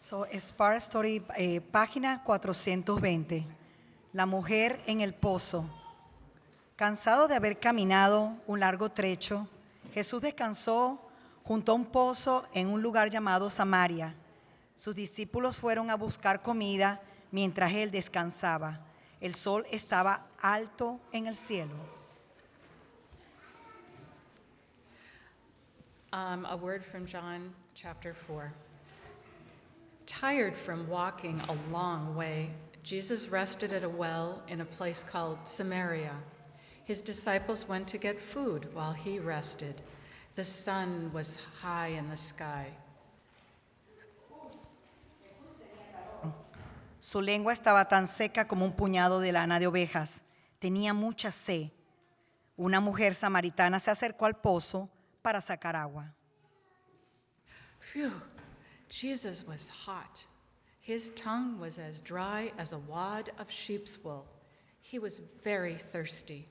So, Spark Story, página 420. La mujer en el pozo. Cansado de haber caminado un largo trecho, Jesús descansó junto a un pozo en un lugar llamado Samaria. Sus discípulos fueron a buscar comida mientras él descansaba. El sol estaba alto en el cielo. A word from John chapter 4. Tired from walking a long way, Jesus rested at a well in a place called Samaria. His disciples went to get food while he rested. The sun was high in the sky. Su lengua estaba tan seca como un puñado de lana de ovejas. Tenía mucha sed. Una mujer samaritana se acercó al pozo para sacar agua. Phew, Jesus was hot. His tongue was as dry as a wad of sheep's wool. He was very thirsty.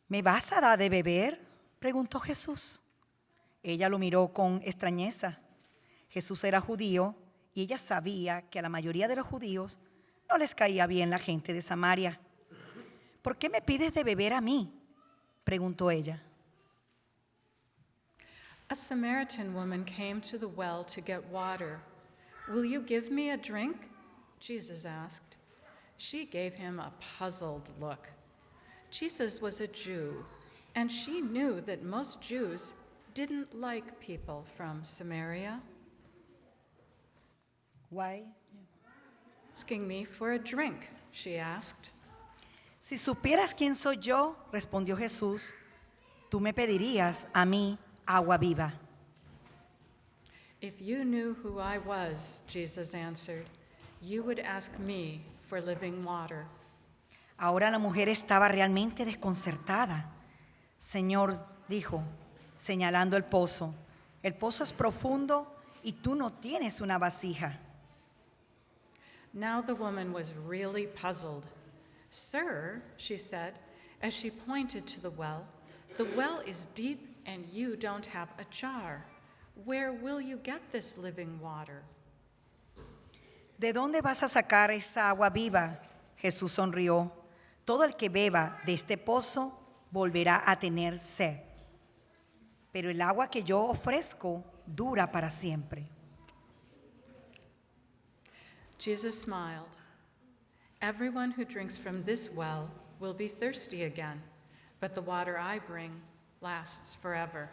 ¿Me vas a dar de beber?, preguntó Jesús. Ella lo miró con extrañeza. Jesús era judío y ella sabía que a la mayoría de los judíos no les caía bien la gente de Samaria. ¿Por qué me pides de beber a mí?, preguntó ella. A Samaritan woman came to the well to get water. Will you give me a drink? Jesus asked. She gave him a puzzled look. Jesus was a Jew, and she knew that most Jews didn't like people from Samaria. Why? Asking me for a drink, she asked. Si supieras quién soy yo, respondió Jesús, tú me pedirías a mí agua viva. If you knew who I was, Jesus answered, you would ask me for living water. Ahora la mujer estaba realmente desconcertada. Señor, dijo, señalando el pozo es profundo y tú no tienes una vasija. Now the woman was really puzzled. Sir, she said, as she pointed to the well is deep and you don't have a jar. Where will you get this living water? ¿De dónde vas a sacar esa agua viva? Jesús sonrió. Todo el que beba de este pozo volverá a tener sed. Pero el agua que yo ofrezco dura para siempre. Jesus smiled. Everyone who drinks from this well will be thirsty again, but the water I bring lasts forever.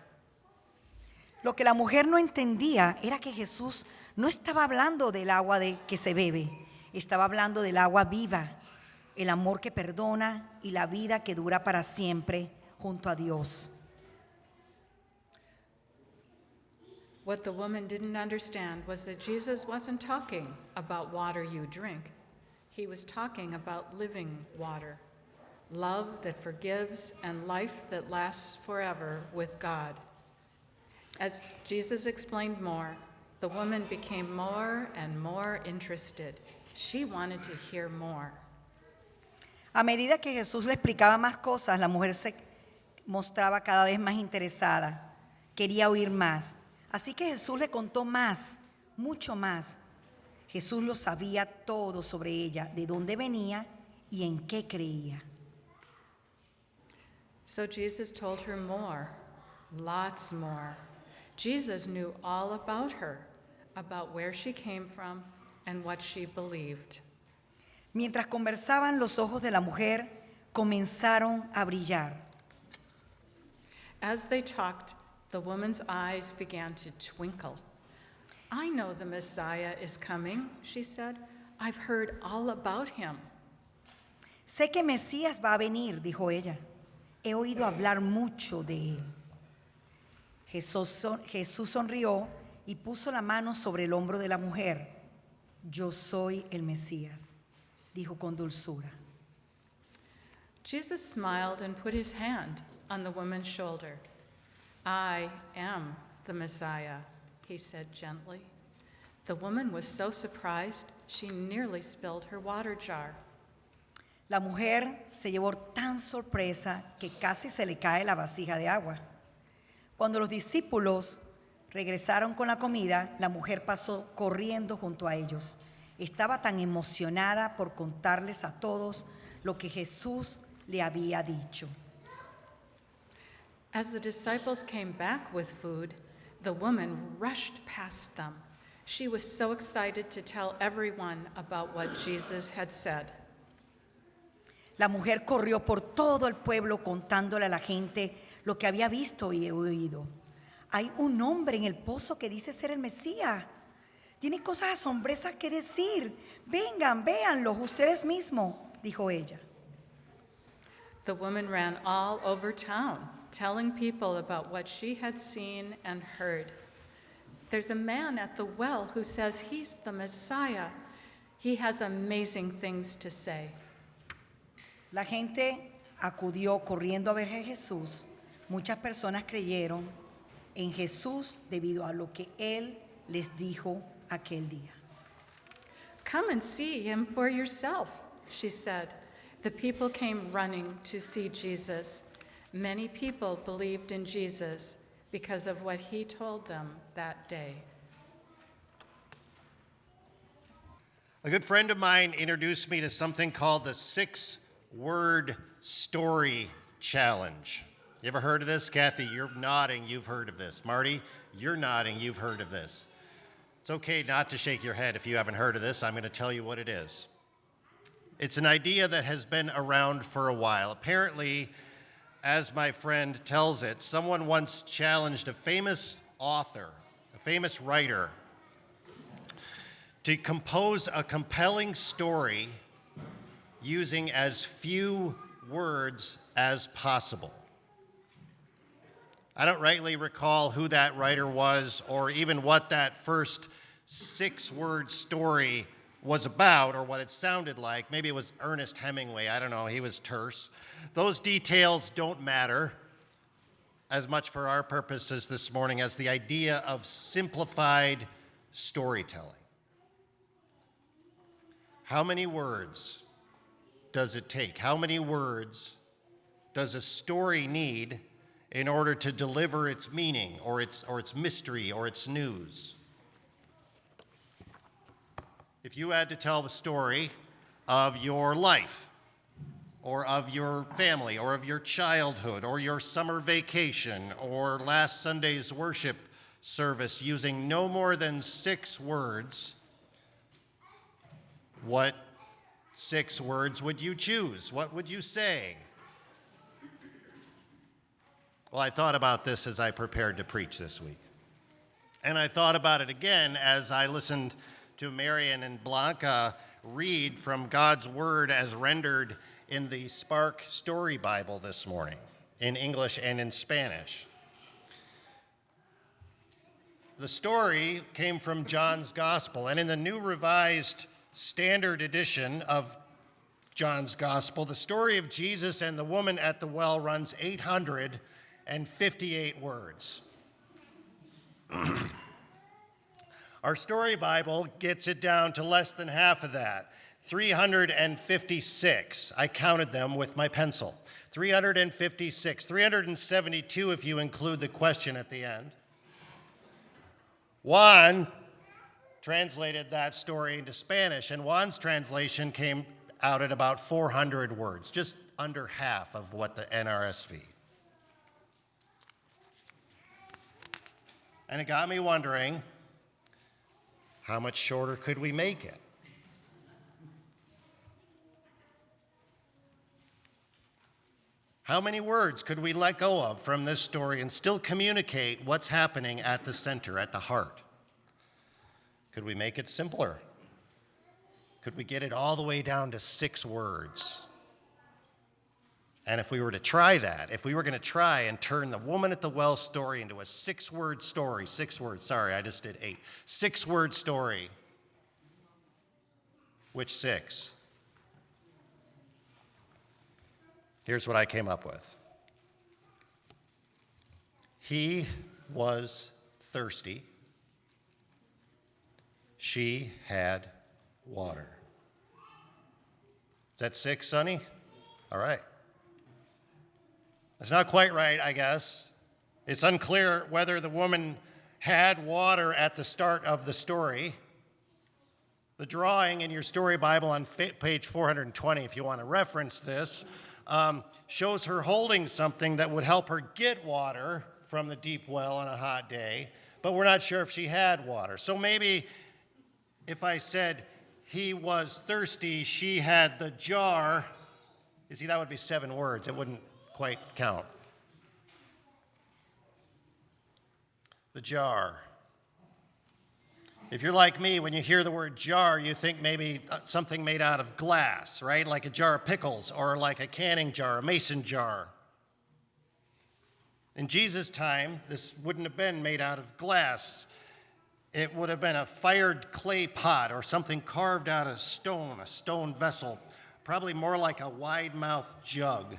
Lo que la mujer no entendía era que Jesús no estaba hablando del agua que se bebe, estaba hablando del agua viva, el amor que perdona y la vida que dura para siempre junto a Dios. What the woman didn't understand was that Jesus wasn't talking about water you drink. He was talking about living water, love that forgives and life that lasts forever with God. As Jesus explained more, the woman became more and more interested. She wanted to hear more. A medida que Jesús le explicaba más cosas, la mujer se mostraba cada vez más interesada. Quería oír más. Así que Jesús le contó más, mucho más. Jesús lo sabía todo sobre ella, de dónde venía y en qué creía. So Jesus told her more, lots more. Jesus knew all about her, about where she came from and what she believed. Mientras conversaban, los ojos de la mujer comenzaron a brillar. As they talked, the woman's eyes began to twinkle. I know the Messiah is coming, she said. I've heard all about him. Sé que Mesías va a venir, dijo ella. He oído hablar mucho de él. Jesús sonrió y puso la mano sobre el hombro de la mujer. Yo soy el Mesías, dijo con dulzura. Jesus smiled and put his hand on the woman's shoulder. I am the Messiah, he said gently. The woman was so surprised, she nearly spilled her water jar. La mujer se llevó tan sorpresa que casi se le cae la vasija de agua. Cuando los discípulos regresaron con la comida, la mujer pasó corriendo junto a ellos. Estaba tan emocionada por contarles a todos lo que Jesús le había dicho. As the disciples came back with food, the woman rushed past them. She was so excited to tell everyone about what Jesus had said. La mujer corrió por todo el pueblo contándole a la gente lo que había visto y oído. Hay un hombre en el pozo que dice ser el Mesías. Tiene cosas asombrosas que decir. Vengan, véanlos ustedes mismos, dijo ella. The woman ran all over town, telling people about what she had seen and heard. There's a man at the well who says he's the Messiah. He has amazing things to say. La gente acudió corriendo a ver a Jesús. Muchas personas creyeron en Jesús debido a lo que él les dijo aquel día. Come and see him for yourself, she said. The people came running to see Jesus. Many people believed in Jesus because of what he told them that day. A good friend of mine introduced me to something called the 6-word story challenge. You ever heard of this? Kathy, you're nodding, you've heard of this. Marty, you're nodding, you've heard of this. It's okay not to shake your head if you haven't heard of this. I'm going to tell you what it is. It's an idea that has been around for a while. Apparently, as my friend tells it, someone once challenged a famous author, a famous writer, to compose a compelling story using as few words as possible. I don't rightly recall who that writer was or even what that first 6-word story was about or what it sounded like. Maybe it was Ernest Hemingway. I don't know. He was terse. Those details don't matter as much for our purposes this morning as the idea of simplified storytelling. How many words does it take? How many words does a story need in order to deliver its meaning or its mystery or its news? If you had to tell the story of your life or of your family or of your childhood or your summer vacation or last Sunday's worship service using no more than 6 words, what 6 words would you choose? What would you say? Well, I thought about this as I prepared to preach this week. And I thought about it again as I listened to Marian and Blanca read from God's Word as rendered in the Spark Story Bible this morning, in English and in Spanish. The story came from John's Gospel, and in the New Revised Standard Edition of John's Gospel, the story of Jesus and the woman at the well runs 858 words. Our story Bible gets it down to less than half of that, 356. I counted them with my pencil. 356, 372 if you include the question at the end. Juan translated that story into Spanish, and Juan's translation came out at about 400 words, just under half of what the NRSV. And it got me wondering, how much shorter could we make it? How many words could we let go of from this story and still communicate what's happening at the center, at the heart? Could we make it simpler? Could we get it all the way down to 6 words? And if we were to try that, if we were going to try and turn the woman at the well story into a 6-word story, 6 words, sorry, I just did 8, 6-word story, which 6? Here's what I came up with. He was thirsty. She had water. Is that 6, Sonny? All right. That's not quite right, I guess. It's unclear whether the woman had water at the start of the story. The drawing in your story Bible on page 420, if you want to reference this, shows her holding something that would help her get water from the deep well on a hot day, but we're not sure if she had water. So maybe if I said he was thirsty, she had the jar, you see, that would be 7 words. It wouldn't quite count. The jar. If you're like me, when you hear the word jar, you think maybe something made out of glass, right? Like a jar of pickles or like a canning jar, a mason jar. In Jesus' time, this wouldn't have been made out of glass. It would have been a fired clay pot or something carved out of stone, a stone vessel, probably more like a wide-mouthed jug.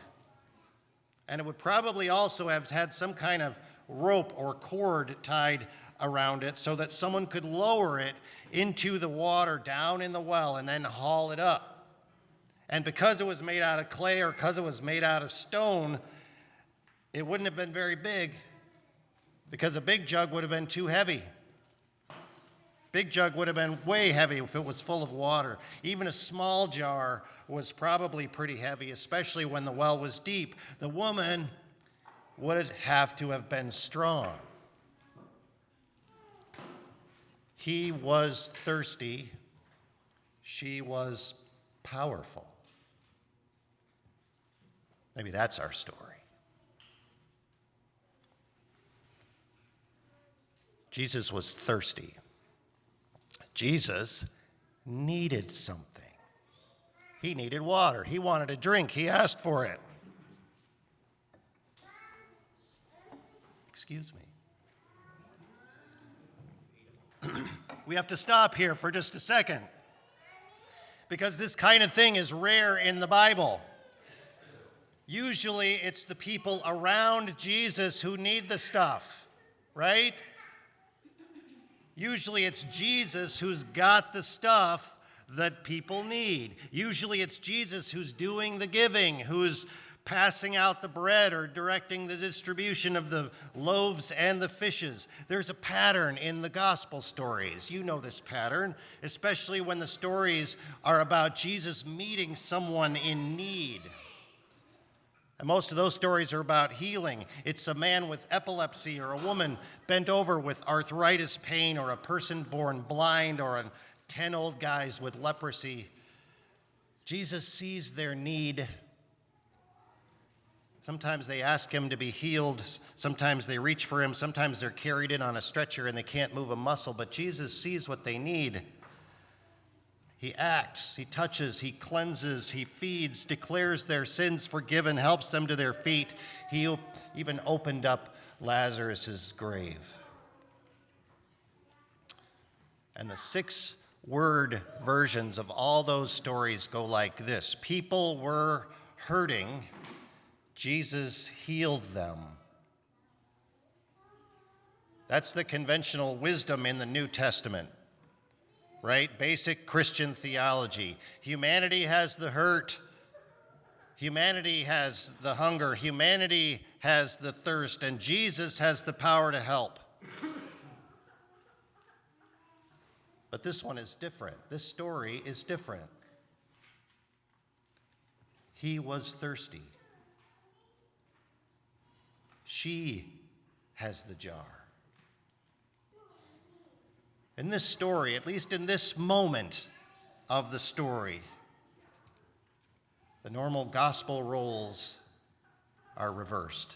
And it would probably also have had some kind of rope or cord tied around it so that someone could lower it into the water down in the well and then haul it up. And because it was made out of clay or because it was made out of stone, it wouldn't have been very big because a big jug would have been too heavy. Big jug would have been way heavy if it was full of water. Even a small jar was probably pretty heavy, especially when the well was deep. The woman would have to have been strong. He was thirsty. She was powerful. Maybe that's our story. Jesus was thirsty. Jesus needed something. He needed water. He wanted a drink. He asked for it. Excuse me. We have to stop here for just a second. because this kind of thing is rare in the Bible. Usually it's the people around Jesus who need the stuff, right? Usually it's Jesus who's got the stuff that people need. Usually it's Jesus who's doing the giving, who's passing out the bread or directing the distribution of the loaves and the fishes. There's a pattern in the gospel stories. You know this pattern, especially when the stories are about Jesus meeting someone in need. And most of those stories are about healing. It's a man with epilepsy or a woman bent over with arthritis pain or a person born blind or 10 old guys with leprosy. Jesus sees their need. Sometimes they ask him to be healed. Sometimes they reach for him. Sometimes they're carried in on a stretcher and they can't move a muscle. But Jesus sees what they need. He acts, he touches, he cleanses, he feeds, declares their sins forgiven, helps them to their feet. He even opened up Lazarus' grave. And the 6-word versions of all those stories go like this. People were hurting. Jesus healed them. That's the conventional wisdom in the New Testament, right? Basic Christian theology. Humanity has the hurt. Humanity has the hunger. Humanity has the thirst, and Jesus has the power to help. But this one is different. This story is different. He was thirsty. She has the jar. In this story, at least in this moment of the story, the normal gospel roles are reversed.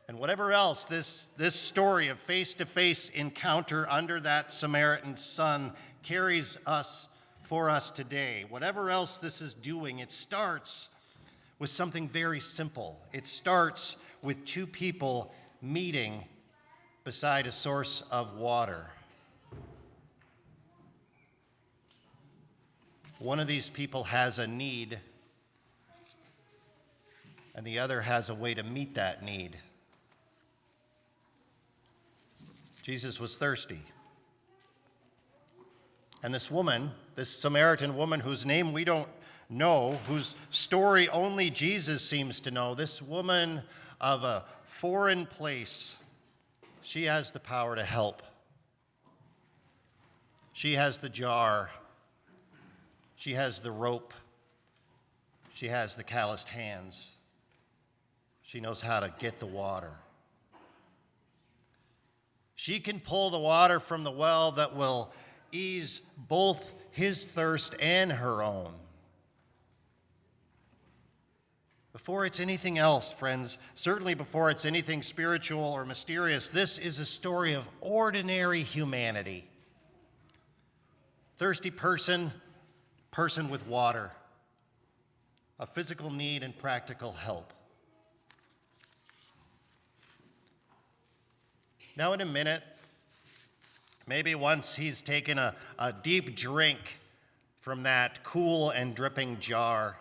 And whatever else this story of face-to-face encounter under that Samaritan sun carries for us today, whatever else this is doing, it starts with something very simple. It starts with 2 people meeting beside a source of water. One of these people has a need, and the other has a way to meet that need. Jesus was thirsty. And this woman, this Samaritan woman whose name we don't know, whose story only Jesus seems to know, this woman of a foreign place, she has the power to help. She has the jar. She has the rope. She has the calloused hands. She knows how to get the water. She can pull the water from the well that will ease both his thirst and her own. Before it's anything else, friends, certainly before it's anything spiritual or mysterious, this is a story of ordinary humanity. Thirsty person with water, a physical need and practical help. Now in a minute, maybe once he's taken a deep drink from that cool and dripping jar,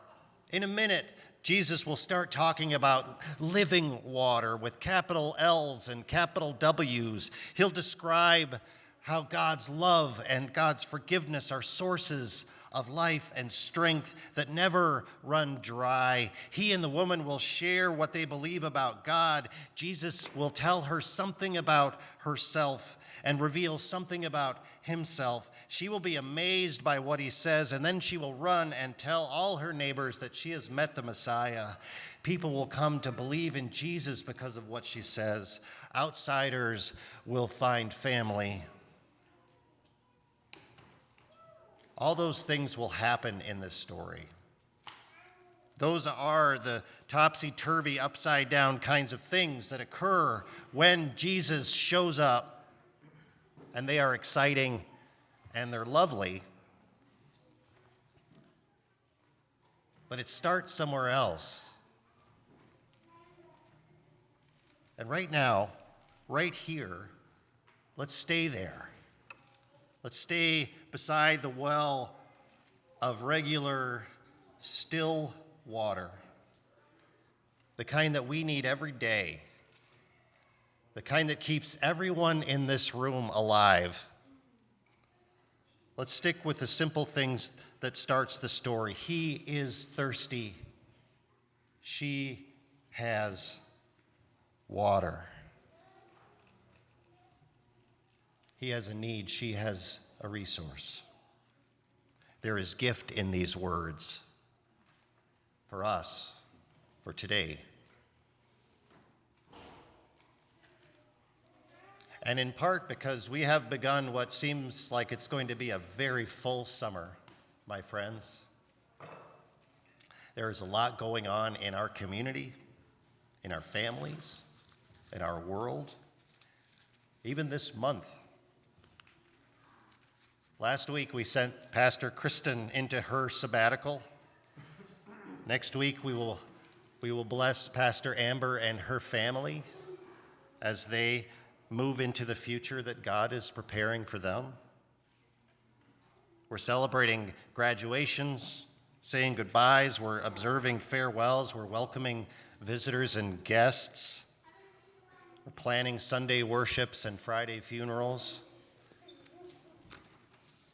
in a minute, Jesus will start talking about living water with capital L's and capital W's. He'll describe how God's love and God's forgiveness are sources of life and strength that never run dry. He and the woman will share what they believe about God. Jesus will tell her something about herself and reveal something about himself. She will be amazed by what he says, and then she will run and tell all her neighbors that she has met the Messiah. People will come to believe in Jesus because of what she says. Outsiders will find family. All those things will happen in this story. Those are the topsy-turvy, upside-down kinds of things that occur when Jesus shows up. And they are exciting and they're lovely. But it starts somewhere else. And right now, right here, let's stay there. Let's stay beside the well of regular, still water, the kind that we need every day, the kind that keeps everyone in this room alive. Let's stick with the simple things that starts the story. He is thirsty. She has water. He has a need. She has a resource. There is gift in these words for us, for today. And in part because we have begun what seems like it's going to be a very full summer, my friends. There is a lot going on in our community, in our families, in our world, even this month. Last week we sent Pastor Kristen into her sabbatical. Next week we will bless Pastor Amber and her family as they move into the future that God is preparing for them. We're celebrating graduations, saying goodbyes, we're observing farewells, we're welcoming visitors and guests. We're planning Sunday worships and Friday funerals.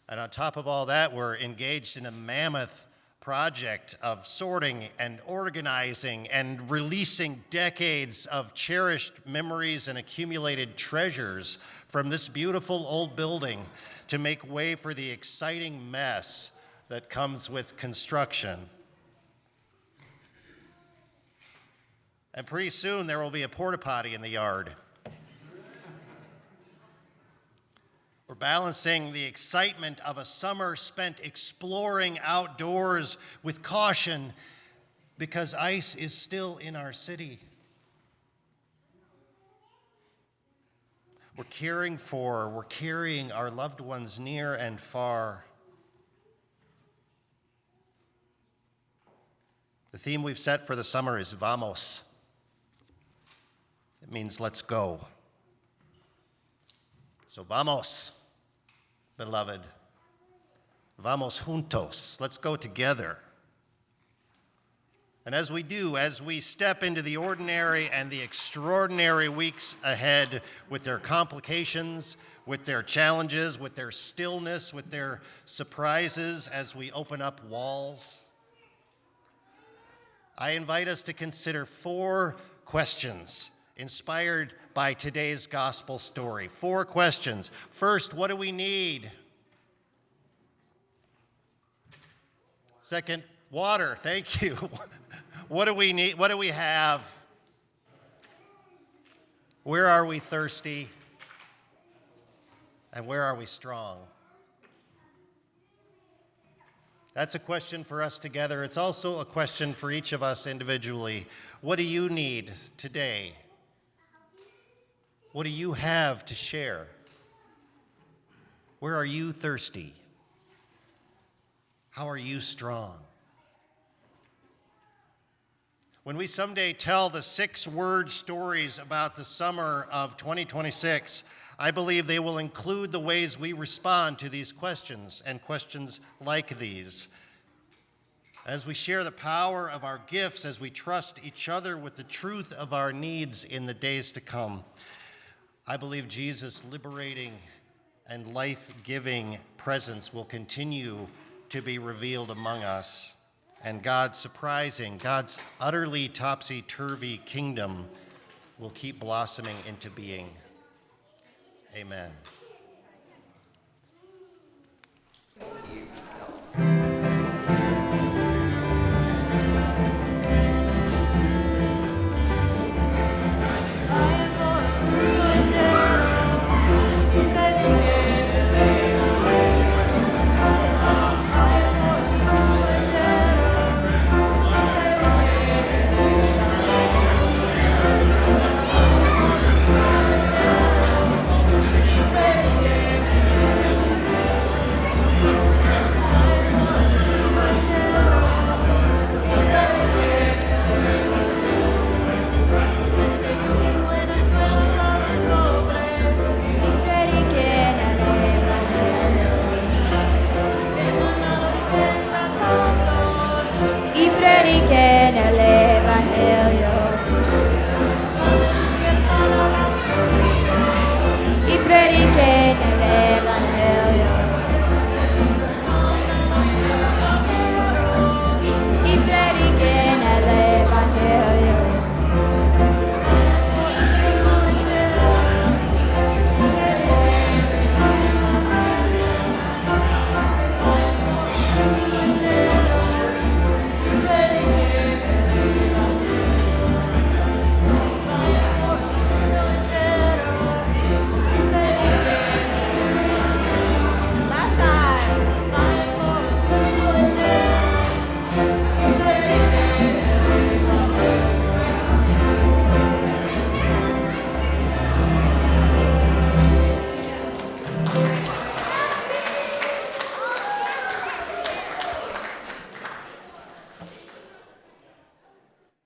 And on top of all that, we're engaged in a mammoth project of sorting and organizing and releasing decades of cherished memories and accumulated treasures from this beautiful old building to make way for the exciting mess that comes with construction. And pretty soon there will be a porta potty in the yard. We're balancing the excitement of a summer spent exploring outdoors with caution because ice is still in our city. We're carrying our loved ones near and far. The theme we've set for the summer is vamos. It means let's go. So vamos, beloved. Vamos juntos. Let's go together. And as we do, as we step into the ordinary and the extraordinary weeks ahead with their complications, with their challenges, with their stillness, with their surprises, as we open up walls, I invite us to consider 4 questions inspired by today's gospel story. 4 questions. First, what do we need? Second, water. Thank you. What do we need? What do we have? Where are we thirsty? And where are we strong? That's a question for us together. It's also a question for each of us individually. What do you need today? What do you have to share? Where are you thirsty? How are you strong? When we someday tell the 6-word stories about the summer of 2026, I believe they will include the ways we respond to these questions and questions like these. As we share the power of our gifts, as we trust each other with the truth of our needs in the days to come, I believe Jesus' liberating and life-giving presence will continue to be revealed among us, and God's utterly topsy-turvy kingdom will keep blossoming into being. Amen. predichen l'Evangelo.